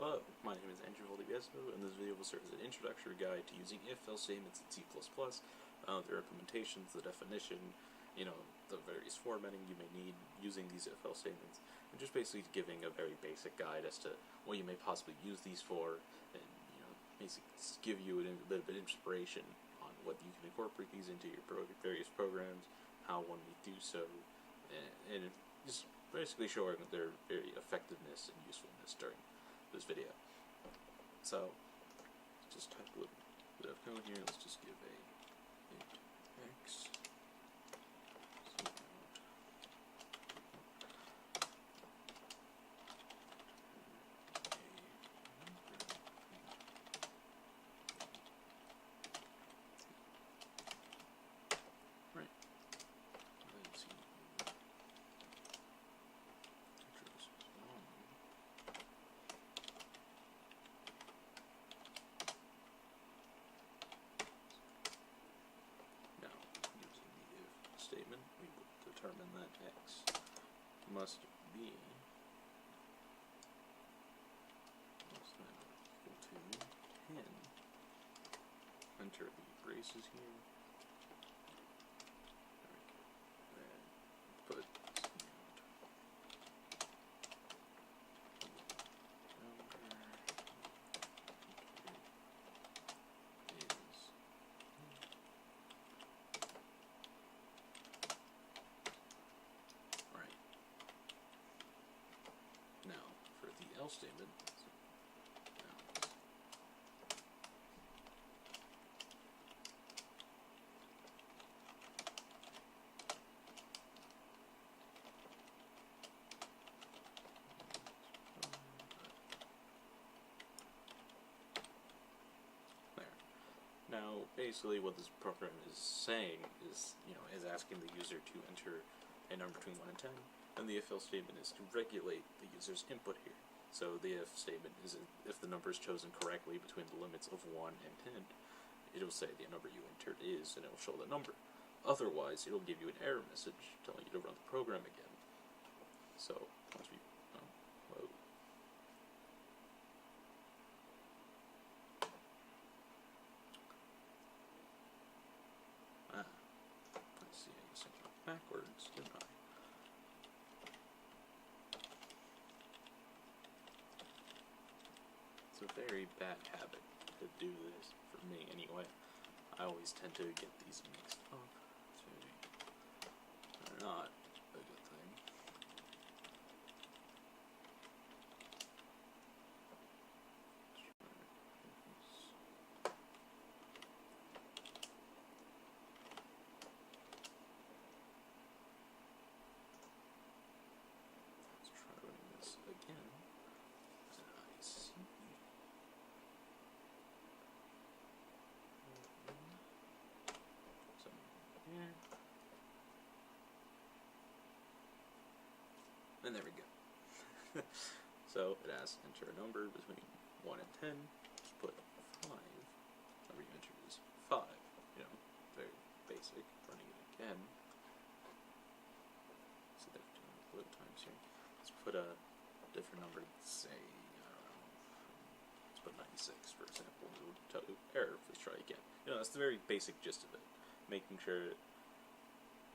Hello, my name is Andrew, and this video will serve as an introductory guide to using if-else statements in C++, their implementations, the definition, the various formatting you may need using these if-else statements, and just basically giving a very basic guide as to what you may possibly use these for, and basically give you a little bit of inspiration on what you can incorporate these into your various programs, how one may do so, and just basically showing their very effectiveness and usefulness during this video. So, let's just type a little bit of code here. Let's just give a int x. Right. Let's see. Statement, we will determine that x must be less than or equal to 10. Enter the braces here. There we go. Put else statement. There. Now, basically, what this program is saying is, is asking the user to enter a number between 1 and 10, and the if-else statement is to regulate the user's input here. So the if statement is if the number is chosen correctly between the limits of 1 and 10, it'll say the number you entered is, and it will show the number. Otherwise, it'll give you an error message telling you to run the program again. So, once we, whoa. Let's see, I guess I went backwards, didn't I? It's a very bad habit to do this, for me anyway. I always tend to get these mixed up. They're not a good thing. Let's try running this again. And there we go. So it asks enter a number between 1 and 10. Just put 5. Number you entered is 5. Very basic. Running it again. So there's load times here. Let's put a different number. Say, I don't know. Let's put 96, for example. It will tell you error. Let's try again. That's the very basic gist of it. Making sure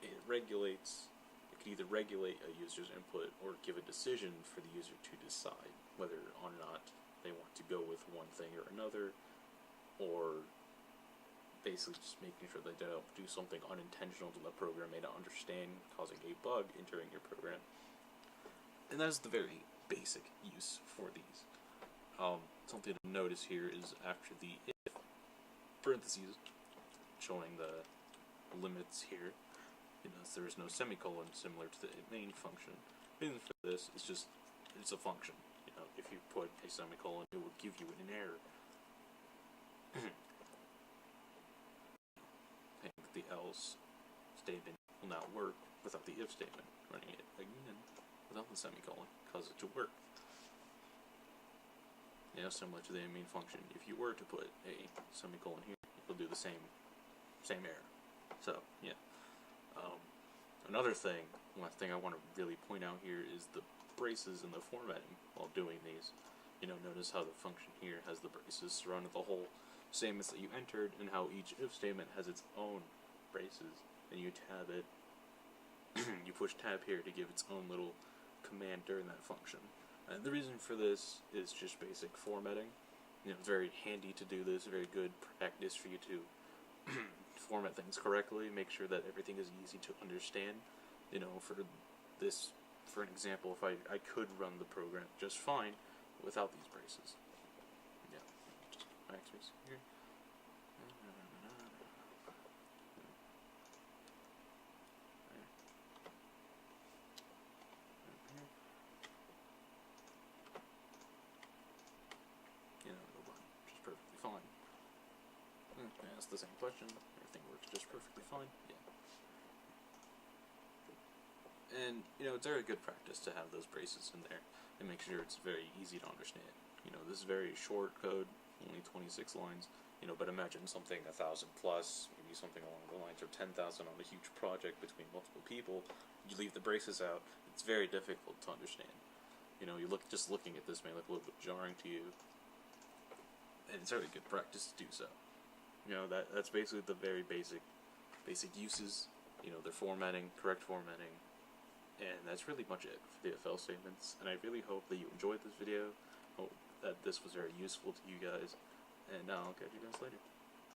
it regulates. It can either regulate a user's input or give a decision for the user to decide whether or not they want to go with one thing or another, or basically just making sure they don't do something unintentional that the program may not understand, causing a bug entering your program. And that's the very basic use for these. Something to notice here is after the if parentheses showing the limits here. There is no semicolon similar to the main function. The reason for this is just it's a function. If you put a semicolon, it will give you an error. And the else statement will not work without the if statement. Running it again without the semicolon causes it to work. Similar to the main function. If you were to put a semicolon here, it'll do the same error. So yeah. Another thing, one thing I want to really point out here is the braces and the formatting while doing these. notice how the function here has the braces surrounded the whole statements that you entered, and how each if statement has its own braces, and you tab it, you push tab here to give its own little command during that function. And the reason for this is just basic formatting. It's very handy to do this, very good practice for you to format things correctly, make sure that everything is easy to understand. For an example, if I could run the program just fine without these braces. Yeah, just backspace here. It'll run just perfectly fine. Ask the same question. Everything works just perfectly fine. Yeah. And, it's very good practice to have those braces in there and make sure it's very easy to understand. This is very short code, only 26 lines, but imagine something 1,000 plus, maybe something along the lines of 10,000 on a huge project between multiple people. You leave the braces out, it's very difficult to understand. Just looking at this may look a little bit jarring to you, and it's very good practice to do so. That's basically the very basic uses. Their formatting, correct formatting, and that's really much it for the if else statements. And I really hope that you enjoyed this video. Hope that this was very useful to you guys, and I'll catch you guys later.